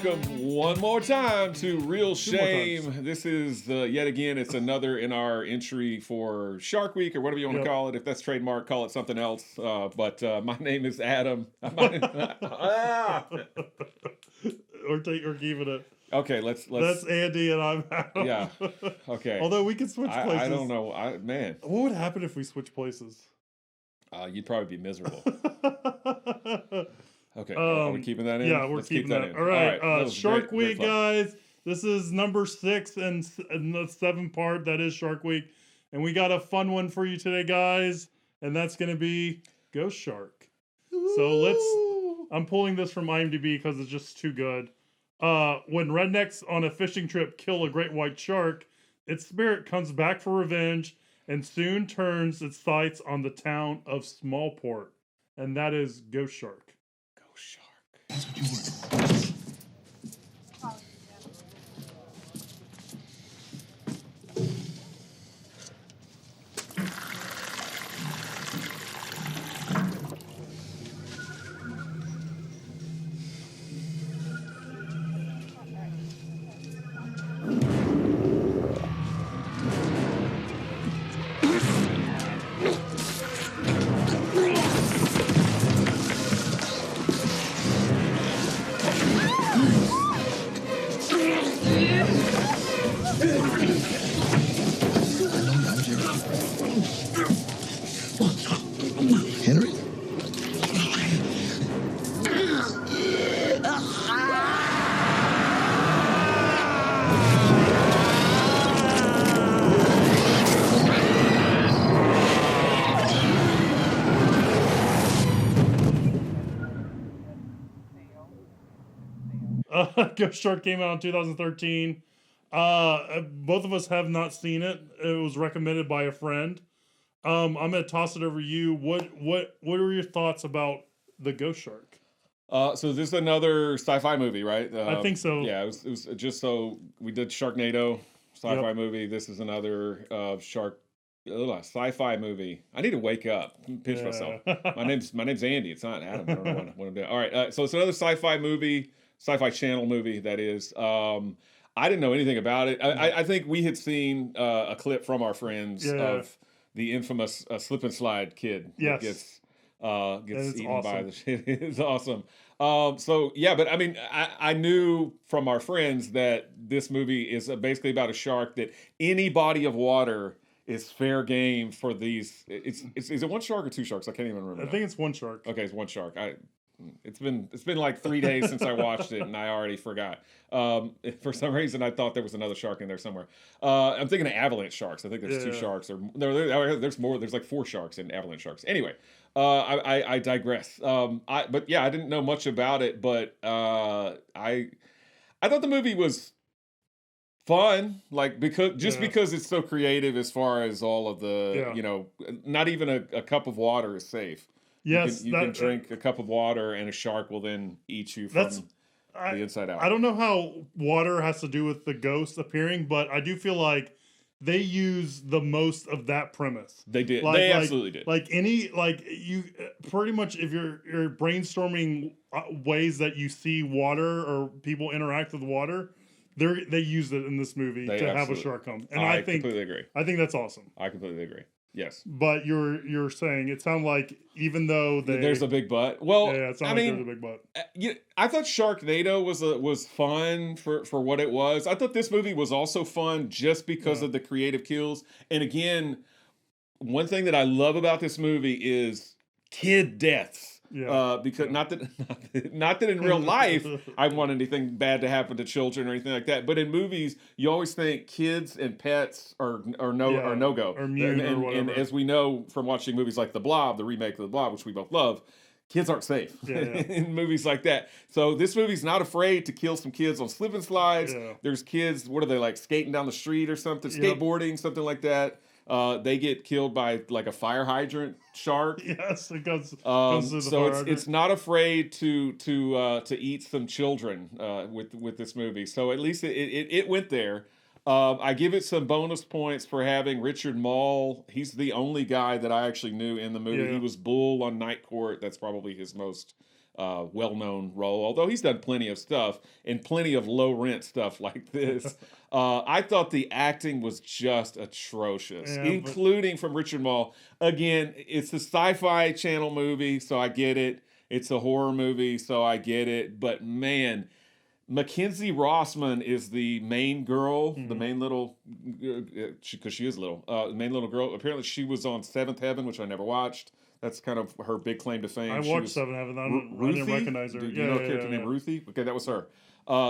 welcome one more time to Real Shame. This is yet again, it's another in our entry for Shark Week or whatever you want to call it. If that's trademark, call it something else. But my name is Adam. Or keeping it. Okay, let's. That's Andy and I'm Adam. Yeah. Okay. Although we could switch places. I don't know. Man. What would happen if we switch places? You'd probably be miserable. Okay, are we keeping that in? Yeah, we're keeping that in. All right, Shark Week, guys. This is number 6 and the 7th part. That is Shark Week. And we got a fun one for you today, guys. And that's going to be Ghost Shark. Ooh. So I'm pulling this from IMDb because it's just too good. When rednecks on a fishing trip kill a great white shark, its spirit comes back for revenge and soon turns its sights on the town of Smallport. And that is Ghost Shark. Shark. That's what you were. Ghost Shark came out in 2013. Both of us have not seen it. It was recommended by a friend. I'm gonna toss it over to you. What were your thoughts about the Ghost Shark? So this is another sci-fi movie, right? I think so. Yeah, it was just so we did Sharknado sci-fi movie. This is another sci-fi movie. I need to wake up, pinch myself. My name's Andy. It's not Adam. I don't know what I'm doing. All right, so it's another sci-fi movie. Sci-Fi Channel movie, that is. I didn't know anything about it. I think we had seen a clip from our friends of the infamous slip and slide kid that gets eaten by the shit. It's awesome. But I mean, I knew from our friends that this movie is basically about a shark, that any body of water is fair game for these. Is it one shark or two sharks? I can't even remember. I think it's one shark. Okay, it's one shark. It's been like 3 days since I watched it, and I already forgot. For some reason, I thought there was another shark in there somewhere. I'm thinking of avalanche sharks. I think there's 2 sharks, or there's more. There's like 4 sharks in avalanche sharks. Anyway, I digress. I didn't know much about it, but I thought the movie was fun, like because it's so creative as far as all of the not even a cup of water is safe. Yes, you can drink a cup of water, and a shark will then eat you from the inside out. I don't know how water has to do with the ghost appearing, but I do feel like they use the most of that premise. They did. They absolutely did. You pretty much, if you're brainstorming ways that you see water or people interact with water, they use it in this movie to have a shark come. And I completely agree. I think that's awesome. I completely agree. Yes, but you're saying it sounds like even though there's a big but. Well, it sounds like there's a big but. I thought Sharknado was fun for what it was. I thought this movie was also fun just because of the creative kills. And again, one thing that I love about this movie is kid deaths. Because not that in real life I want anything bad to happen to children or anything like that, but in movies you always think kids and pets are no go, or mute or whatever. And as we know from watching movies like The Blob, the remake of The Blob, which we both love, kids aren't safe in movies like that. So this movie's not afraid to kill some kids on slip and slides. There's kids, what are they, like skating down the street or something, skateboarding, something like that. They get killed by like a fire hydrant shark. Yes, it goes through the so fire it's hydrant. it's not afraid to eat some children with this movie. So at least it went there. I give it some bonus points for having Richard Mall. He's the only guy that I actually knew in the movie. Yeah. He was Bull on Night Court. That's probably his most well-known role, although he's done plenty of stuff and plenty of low-rent stuff like this. I thought the acting was just atrocious, including from Richard Mall. Again, it's a Sci-Fi Channel movie, so I get it. It's a horror movie, so I get it. But man, Mackenzie Rossman is the main girl, the main little, because she is little, the main little girl. Apparently, she was on Seventh Heaven, which I never watched. That's kind of her big claim to fame. I watched Seventh Heaven. I didn't recognize her. Do you know a character named Ruthie? Okay, that was her.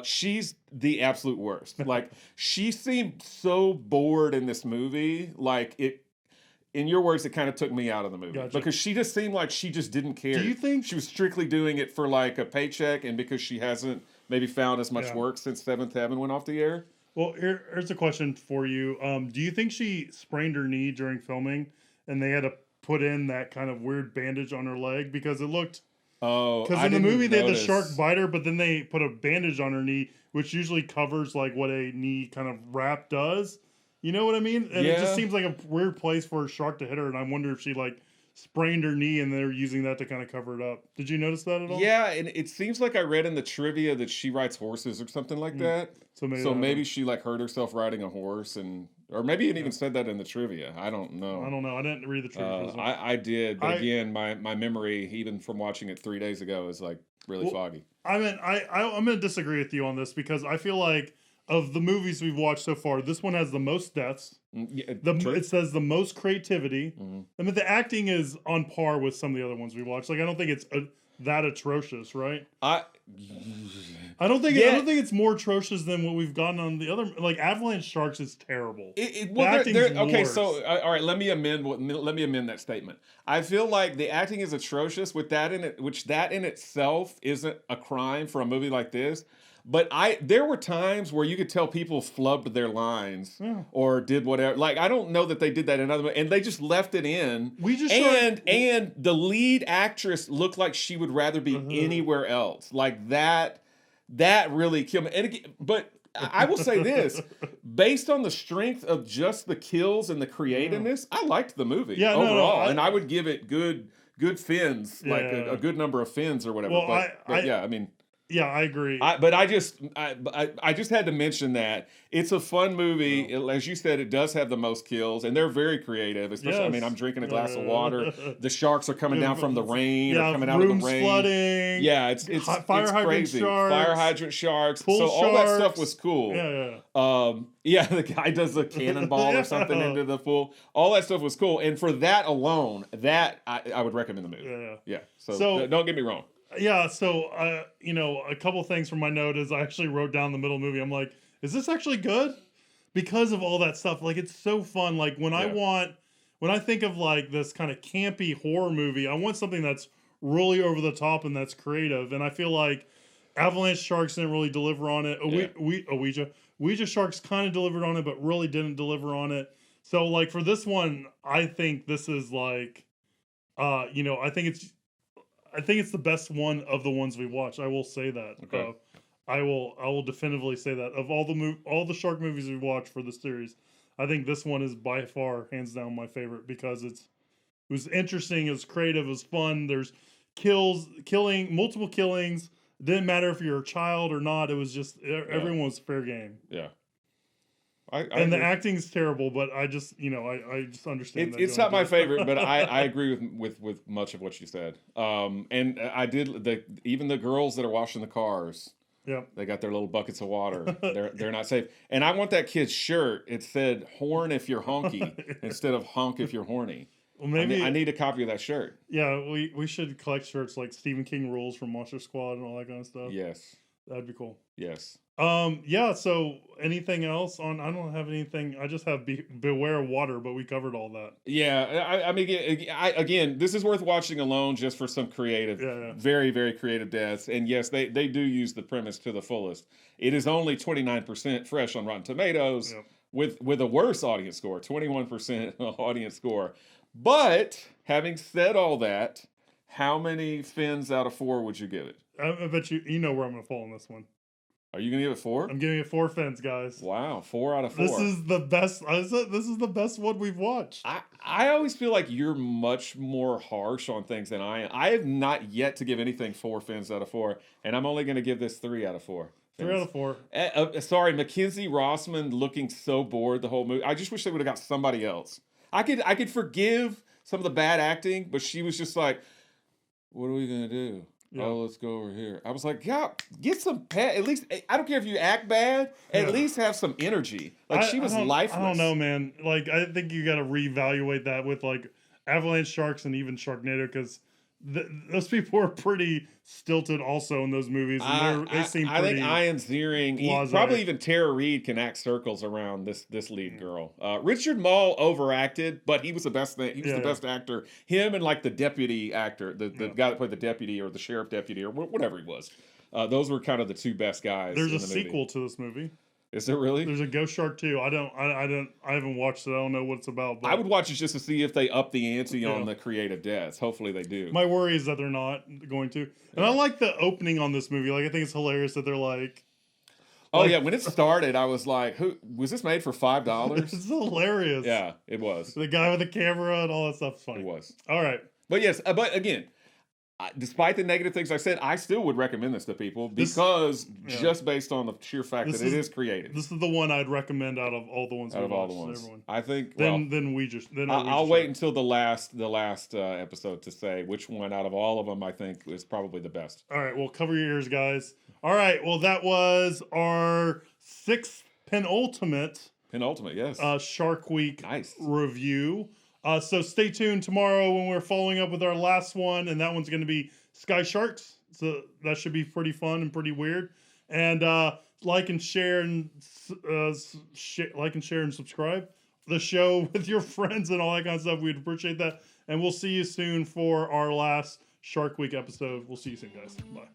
She's the absolute worst. Like, she seemed so bored in this movie. Like, it, in your words, it kind of took me out of the movie. Gotcha. Because she just seemed like she just didn't care. Do you think she was strictly doing it for like a paycheck, and because she hasn't maybe found as much work since Seventh Heaven went off the air? Well, here's a question for you. Do you think she sprained her knee during filming, and they had to put in that kind of weird bandage on her leg because it looked? Oh, because in the movie they had the shark bite her, but then they put a bandage on her knee, which usually covers like what a knee kind of wrap does. You know what I mean? And it just seems like a weird place for a shark to hit her, and I wonder if she like sprained her knee and they're using that to kind of cover it up. Did you notice that at all? Yeah, and it seems like I read in the trivia that she rides horses or something like that. So maybe she like hurt herself riding a horse, or maybe it even said that in the trivia. I don't know. I didn't read the trivia. I did, but again, my memory, even from watching it 3 days ago, is like really foggy. I'm going to disagree with you on this because I feel like of the movies we've watched so far, this one has the most deaths. It says the most creativity. I mean, the acting is on par with some of the other ones we watched. Like, I don't think it's that atrocious, right? I don't think it's more atrocious than what we've gotten on the other. Like, Avalanche Sharks is terrible. Okay, so all right, let me amend that statement. I feel like the acting is atrocious with that in it, which that in itself isn't a crime for a movie like this. But there were times where you could tell people flubbed their lines or did whatever. Like, I don't know that they did that in other, and they just left it in. And the lead actress looked like she would rather be anywhere else. Like that really killed me. And again, but I will say this, based on the strength of just the kills and the creativeness, I liked the movie overall, and I would give it good fins, like a good number of fins or whatever. Well, but yeah, I mean. Yeah, I agree. But I just had to mention that it's a fun movie. As you said, it does have the most kills, and they're very creative. Especially, I mean, I'm drinking a glass of water. The sharks are coming down from the rain, or coming out of the rain. Flooding. Yeah, it's fire hydrant crazy. Sharks, fire hydrant sharks. Pool so all sharks. that stuff was cool. Yeah, the guy does a cannonball or something into the pool. All that stuff was cool, and for that alone, I would recommend the movie. Yeah. So don't get me wrong. Yeah, so, a couple things from my note is I actually wrote down the middle of the movie. I'm like, is this actually good? Because of all that stuff. Like, it's so fun. Like, when I think of, like, this kind of campy horror movie, I want something that's really over the top and that's creative. And I feel like Avalanche Sharks didn't really deliver on it. Ouija Sharks kind of delivered on it, but really didn't deliver on it. So, like, for this one, I think this is, like, I think it's the best one of the ones we watched. I will say that. Okay. I will definitively say that of all the shark movies we watched for the series, I think this one is by far hands down my favorite because it was interesting, it was creative, it was fun. There's multiple killings. It didn't matter if you're a child or not. It was just everyone was fair game. Yeah. And the acting's terrible, but I just understand that. It's not my favorite, but I agree with much of what you said. And I did even the girls that are washing the cars. Yeah, they got their little buckets of water. They're not safe. And I want that kid's shirt. It said "horn if you're honky" instead of "honk if you're horny." Well, maybe I need a copy of that shirt. Yeah, we should collect shirts like Stephen King rules from Monster Squad and all that kind of stuff. Yes, that'd be cool. Yes. Yeah, so anything else on? I don't have anything. I just have Beware of Water, but we covered all that. Yeah, I mean, again, this is worth watching alone just for some creative, very, very creative deaths. And yes, they do use the premise to the fullest. It is only 29% fresh on Rotten Tomatoes with a worse audience score, 21% audience score. But having said all that, how many fins out of 4 would you give it? I bet you know where I'm going to fall on this one. Are you gonna give it 4? I'm giving it 4 fins, guys. Wow, 4 out of 4. This is the best. This is the best one we've watched. I always feel like you're much more harsh on things than I am. I have not yet to give anything 4 fins out of 4, and I'm only gonna give this 3 out of 4. 3 out of 4. Sorry, Mackenzie Rossman looking so bored the whole movie. I just wish they would have got somebody else. I could forgive some of the bad acting, but she was just like, "What are we gonna do? Yeah. Oh, let's go over here." I was like, "Yeah, get some pet. At least I don't care if you act bad. At least have some energy." Like she was lifeless. I don't know, man. Like I think you got to reevaluate that with like Avalanche Sharks and even Sharknado, because those people are pretty stilted also in those movies, and they seem pretty. I think Ian Ziering, probably even Tara Reid can act circles around this lead girl. Richard Mall overacted, but he was the best thing. He was the best actor. Him and like the deputy actor, the guy that played the deputy or the sheriff deputy or whatever he was. Those were kind of the 2 best guys. There's a sequel to this movie. Is there really? There's a Ghost Shark 2. I haven't watched it. I don't know what it's about. But I would watch it just to see if they up the ante on the creative deaths. Hopefully they do. My worry is that they're not going to. And I like the opening on this movie. Like I think it's hilarious that they're like. Oh yeah, when it started, I was like, "Who was this made for $5?" It's hilarious. Yeah, it was. The guy with the camera and all that stuff's funny. It was. All right. But yes, but again, despite the negative things I said, I still would recommend this to people because just based on the sheer fact that it is creative. This is the one I'd recommend out of all the ones. Out of all the ones, everyone. I think. I'll wait until the last episode to say which one out of all of them I think is probably the best. All right, well, cover your ears, guys. All right, well, that was our 6th penultimate, yes, Shark Week review. So stay tuned tomorrow when we're following up with our last one, and that one's going to be Sky Sharks. So that should be pretty fun and pretty weird. And like and share and subscribe the show with your friends and all that kind of stuff. We'd appreciate that. And we'll see you soon for our last Shark Week episode. We'll see you soon, guys. Bye.